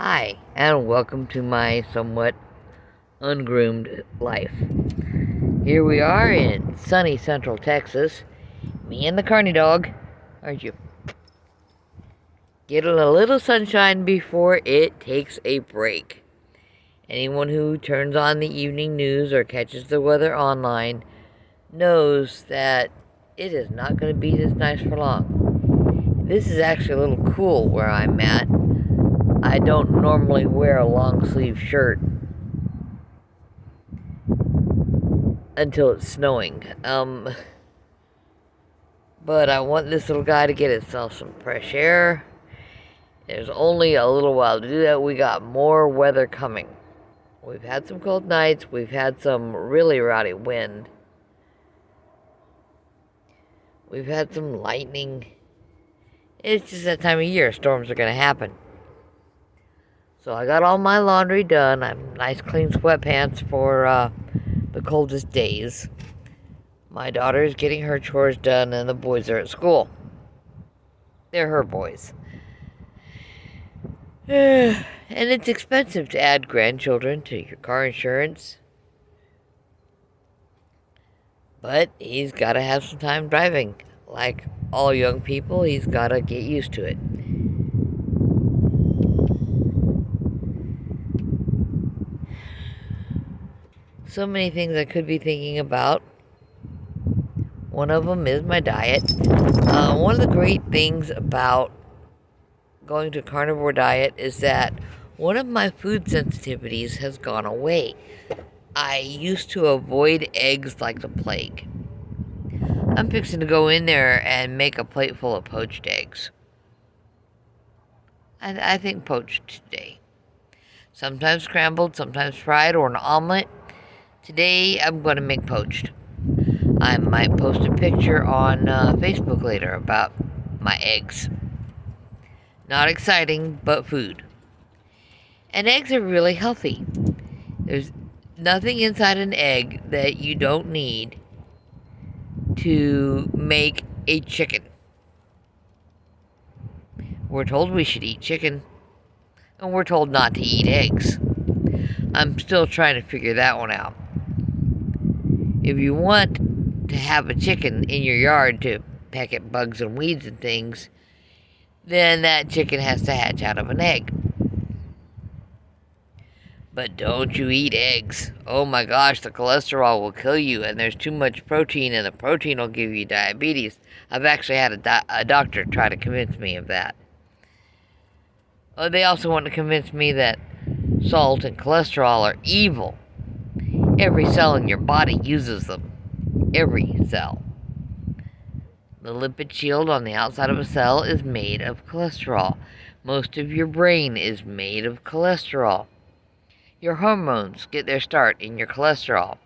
Hi, and welcome to my somewhat ungroomed life. Here we are in sunny central Texas, me and the Carney dog, aren't you? Getting a little sunshine before it takes a break. Anyone who turns on the evening news or catches the weather online knows that it is not going to be this nice for long. This is actually a little cool where I'm at. I don't normally wear a long sleeve shirt until it's snowing. But I want this little guy to get himself some fresh air. There's only a little while to do that. We got more weather coming. We've had some cold nights. We've had some really rowdy wind. We've had some lightning. It's just that time of year. Storms are going to happen. So I got all my laundry done. I'm nice clean sweatpants for the coldest days. My daughter is getting her chores done and the boys are at school. They're her boys. And it's expensive to add grandchildren to your car insurance. But he's got to have some time driving. Like all young people, he's got to get used to it. So many things I could be thinking about. One of them is my diet. One of the great things about going to a carnivore diet is that one of my food sensitivities has gone away. I used to avoid eggs like the plague. I'm fixing to go in there and make a plate full of poached eggs. I think poached today. Sometimes scrambled, sometimes fried, or an omelet. Today I'm going to make poached. I might post a picture on Facebook later about my eggs. Not exciting, but food. And eggs are really healthy. There's nothing inside an egg that you don't need to make a chicken. We're told we should eat chicken, and we're told not to eat eggs. I'm still trying to figure that one out. If you want to have a chicken in your yard to peck at bugs and weeds and things, then that chicken has to hatch out of an egg. But don't you eat eggs. Oh my gosh, the cholesterol will kill you, and there's too much protein, and the protein will give you diabetes. I've actually had a doctor try to convince me of that. Oh, they also want to convince me that salt and cholesterol are evil. Every cell in your body uses them. Every cell. The lipid shield on the outside of a cell is made of cholesterol. Most of your brain is made of cholesterol. Your hormones get their start in your cholesterol.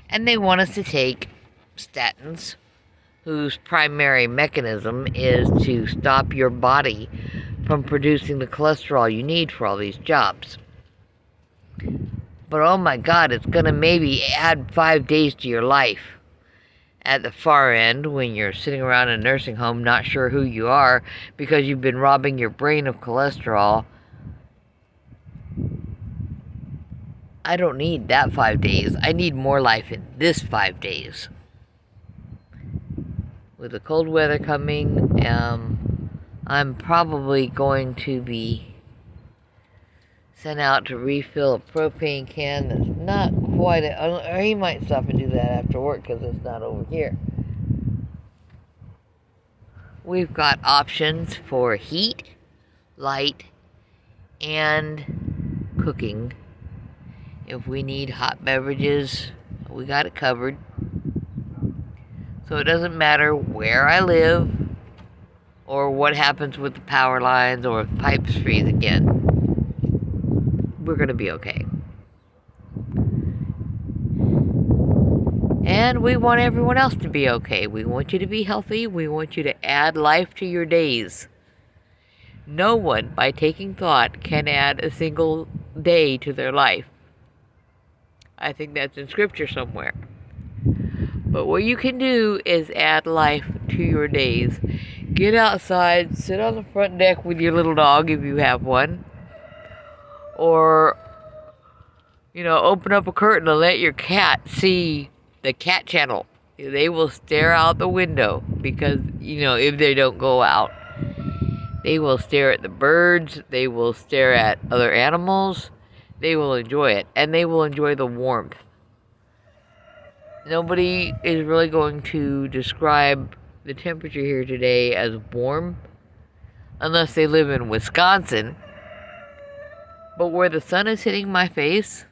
And they want us to take statins, whose primary mechanism is to stop your body from producing the cholesterol you need for all these jobs. But oh my God, it's going to maybe add 5 days to your life. At the far end, when you're sitting around in a nursing home not sure who you are because you've been robbing your brain of cholesterol. I don't need that 5 days. I need more life in this 5 days. With the cold weather coming, I'm probably going to be sent out to refill a propane can that's not quite, or he might stop and do that after work because it's not over here. We've got options for heat, light, and cooking. If we need hot beverages, we got it covered. So it doesn't matter where I live or what happens with the power lines or if pipes freeze again. We're going to be okay. And we want everyone else to be okay. We want you to be healthy. We want you to add life to your days. No one, by taking thought, can add a single day to their life. I think that's in scripture somewhere. But what you can do is add life to your days. Get outside, sit on the front deck with your little dog if you have one. Or, open up a curtain and let your cat see the cat channel. They will stare out the window because, if they don't go out, they will stare at the birds, they will stare at other animals, they will enjoy it, and they will enjoy the warmth. Nobody is really going to describe the temperature here today as warm unless they live in Wisconsin. But where the sun is hitting my face,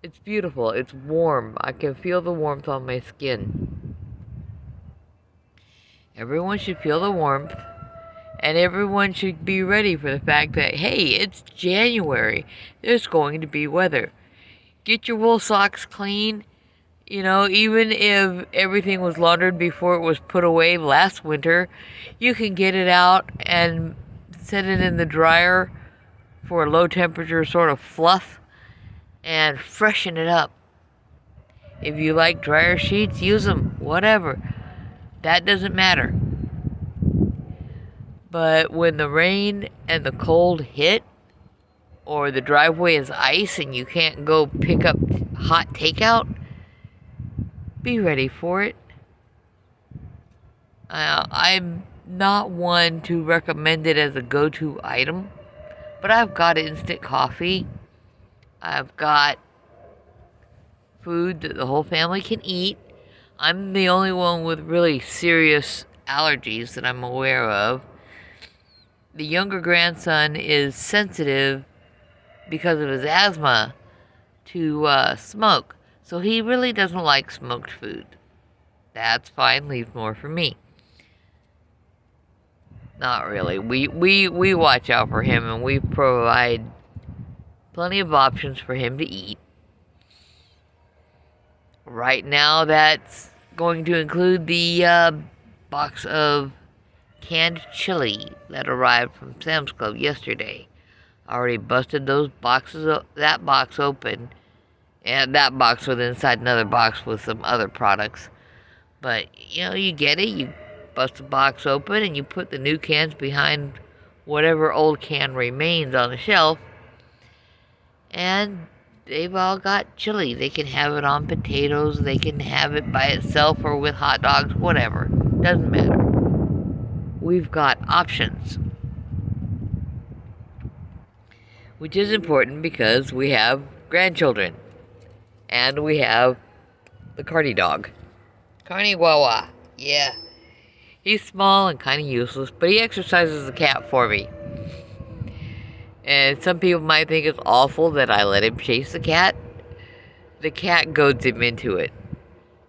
it's beautiful. It's warm. I can feel the warmth on my skin. Everyone should feel the warmth, and everyone should be ready for the fact that, hey, it's January. There's going to be weather. Get your wool socks clean. Even if everything was laundered before it was put away last winter, you can get it out and set it in the dryer for a low temperature sort of fluff and freshen it up. If you like dryer sheets, use them, whatever. That doesn't matter. But when the rain and the cold hit, or the driveway is ice and you can't go pick up hot takeout, be ready for it. I'm not one to recommend it as a go-to item, but I've got instant coffee. I've got food that the whole family can eat. I'm the only one with really serious allergies that I'm aware of. The younger grandson is sensitive because of his asthma to smoke. So he really doesn't like smoked food. That's fine, leave more for me. Not really. We watch out for him and we provide plenty of options for him to eat. Right now that's going to include the box of canned chili that arrived from Sam's Club yesterday. I already busted that box open, and that box was inside another box with some other products. But you get it, you bust the box open and you put the new cans behind whatever old can remains on the shelf, and they've all got chili. They can have it on potatoes, they can have it by itself or with hot dogs, whatever. Doesn't matter. We've got options. Which is important because we have grandchildren. And we have the Carney dog. Carney Wawa. Yeah. He's small and kind of useless, but he exercises the cat for me. And some people might think it's awful that I let him chase the cat. The cat goads him into it.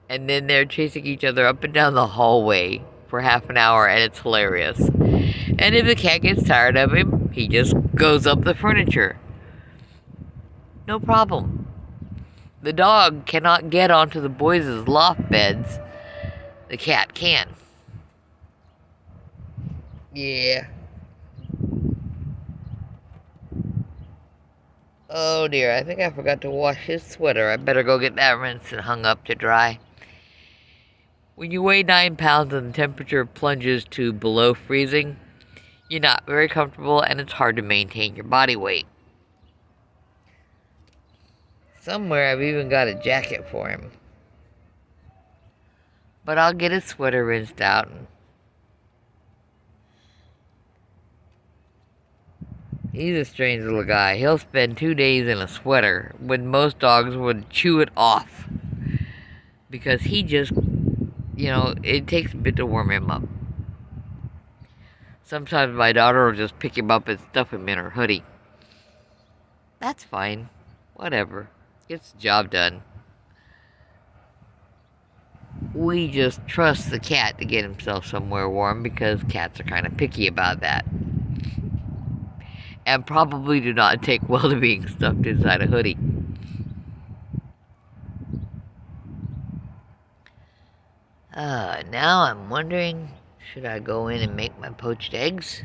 And then they're chasing each other up and down the hallway for half an hour, and it's hilarious. And if the cat gets tired of him, he just goes up the furniture. No problem. The dog cannot get onto the boys' loft beds. The cat can. Yeah. Oh dear, I think I forgot to wash his sweater. I better go get that rinsed and hung up to dry. When you weigh 9 pounds and the temperature plunges to below freezing, you're not very comfortable and it's hard to maintain your body weight. Somewhere I've even got a jacket for him. But I'll get his sweater rinsed out. He's a strange little guy. He'll spend 2 days in a sweater when most dogs would chew it off. Because he just, it takes a bit to warm him up. Sometimes my daughter will just pick him up and stuff him in her hoodie. That's fine. Whatever. Gets the job done. We just trust the cat to get himself somewhere warm because cats are kind of picky about that. And probably do not take well to being stuffed inside a hoodie. Now I'm wondering, should I go in and make my poached eggs?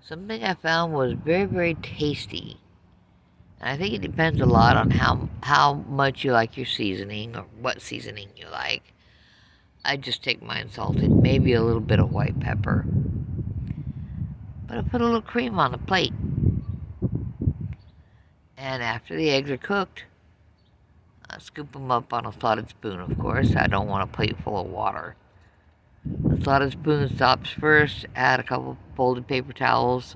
Something I found was very, very tasty. And I think it depends a lot on how much you like your seasoning or what seasoning you like. I just take mine salted, maybe a little bit of white pepper. But I put a little cream on the plate. And after the eggs are cooked, I scoop them up on a slotted spoon, of course. I don't want a plate full of water. The slotted spoon stops first, add a couple folded paper towels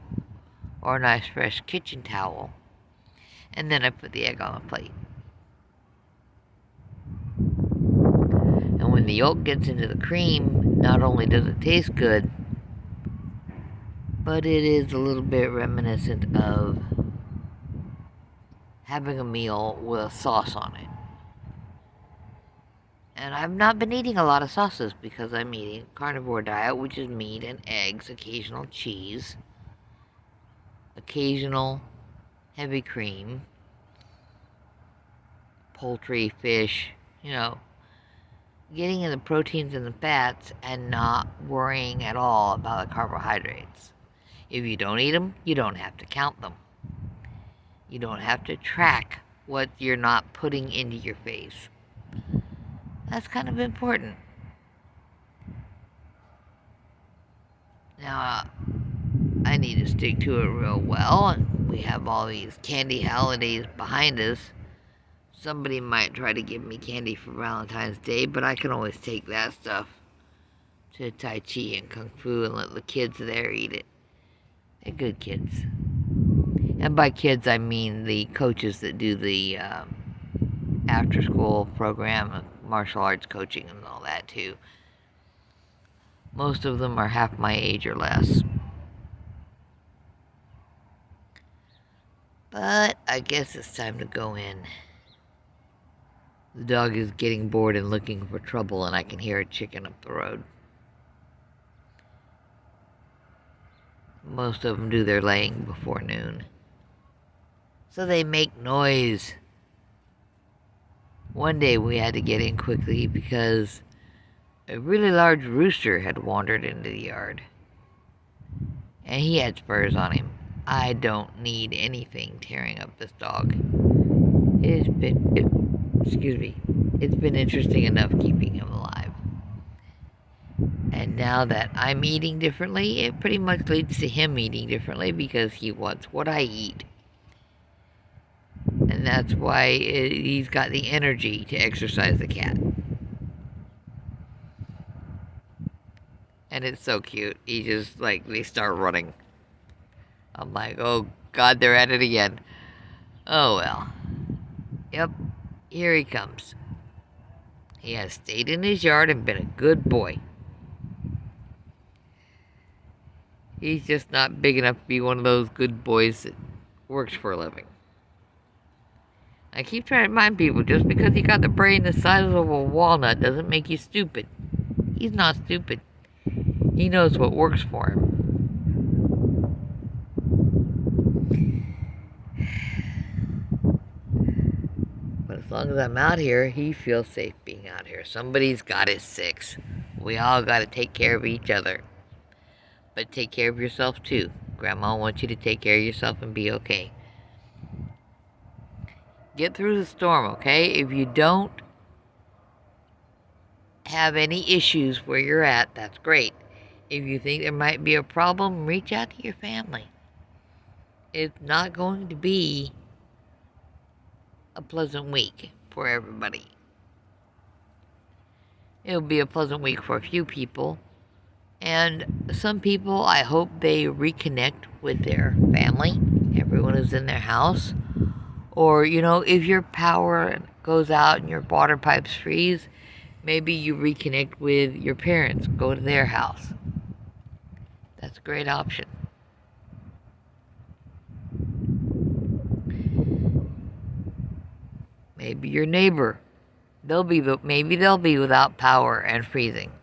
or a nice fresh kitchen towel, and then I put the egg on a plate. And when the yolk gets into the cream, not only does it taste good, but it is a little bit reminiscent of having a meal with a sauce on it. And I've not been eating a lot of sauces because I'm eating a carnivore diet, which is meat and eggs, occasional cheese, occasional heavy cream, poultry, fish, getting in the proteins and the fats and not worrying at all about the carbohydrates. If you don't eat them, you don't have to count them. You don't have to track what you're not putting into your face. That's kind of important. Now, I need to stick to it real well, and we have all these candy holidays behind us. Somebody might try to give me candy for Valentine's Day, but I can always take that stuff to Tai Chi and Kung Fu and let the kids there eat it. They're good kids. And by kids, I mean the coaches that do the after-school program, martial arts coaching and all that too. Most of them are half my age or less. But I guess it's time to go in. The dog is getting bored and looking for trouble, and I can hear a chicken up the road. Most of them do their laying before noon. So they make noise. One day we had to get in quickly because a really large rooster had wandered into the yard. And he had spurs on him. I don't need anything tearing up this dog. It's been interesting enough keeping him alive. And now that I'm eating differently, it pretty much leads to him eating differently because he wants what I eat. And that's why he's got the energy to exercise the cat. And it's so cute. He just, they start running. I'm like, oh God, they're at it again. Oh well. Yep, here he comes. He has stayed in his yard and been a good boy. He's just not big enough to be one of those good boys that works for a living. I keep trying to remind people, just because you got the brain the size of a walnut doesn't make you stupid. He's not stupid. He knows what works for him. But as long as I'm out here, he feels safe being out here. Somebody's got his six. We all got to take care of each other. But take care of yourself too. Grandma wants you to take care of yourself and be okay. Get through the storm, okay? If you don't have any issues where you're at, that's great. If you think there might be a problem, reach out to your family. It's not going to be a pleasant week for everybody. It'll be a pleasant week for a few people. And some people, I hope they reconnect with their family. Everyone is in their house. Or, if your power goes out and your water pipes freeze, maybe you reconnect with your parents. Go to their house. That's a great option. Maybe your neighbor. Maybe they'll be without power and freezing.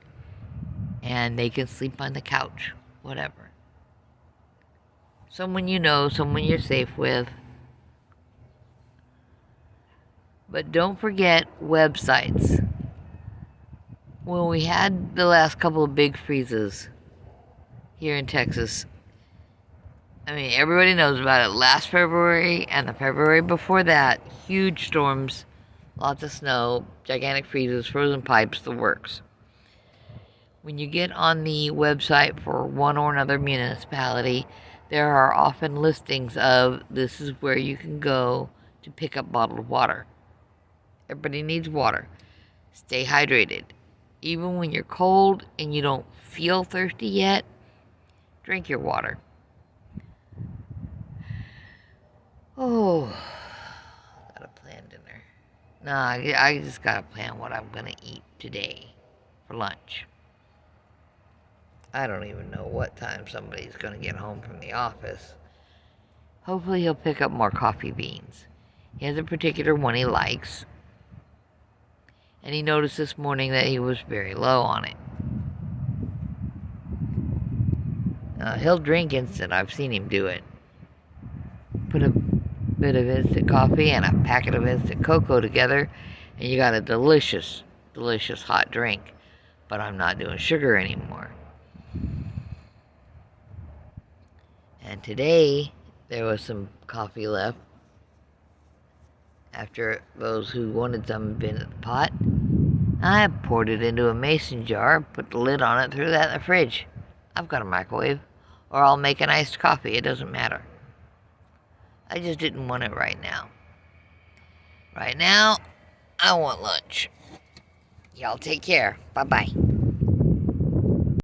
And they can sleep on the couch. Whatever. Someone you know, someone you're safe with. But don't forget websites. When we had the last couple of big freezes here in Texas, everybody knows about it. Last February and the February before that, huge storms, lots of snow, gigantic freezes, frozen pipes, the works. When you get on the website for one or another municipality, there are often listings of this is where you can go to pick up bottled water. Everybody needs water. Stay hydrated. Even when you're cold and you don't feel thirsty yet, drink your water. Oh, gotta plan dinner. Nah, I just gotta plan what I'm gonna eat today for lunch. I don't even know what time somebody's gonna get home from the office. Hopefully he'll pick up more coffee beans. He has a particular one he likes, and he noticed this morning that he was very low on it. He'll drink instant. I've seen him do it. Put a bit of instant coffee and a packet of instant cocoa together, and you got a delicious, delicious hot drink. But I'm not doing sugar anymore. And today, there was some coffee left after those who wanted some had been at the pot. I poured it into a mason jar, put the lid on it, threw that in the fridge. I've got a microwave, or I'll make an iced coffee. It doesn't matter. I just didn't want it right now. Right now, I want lunch. Y'all take care. Bye-bye.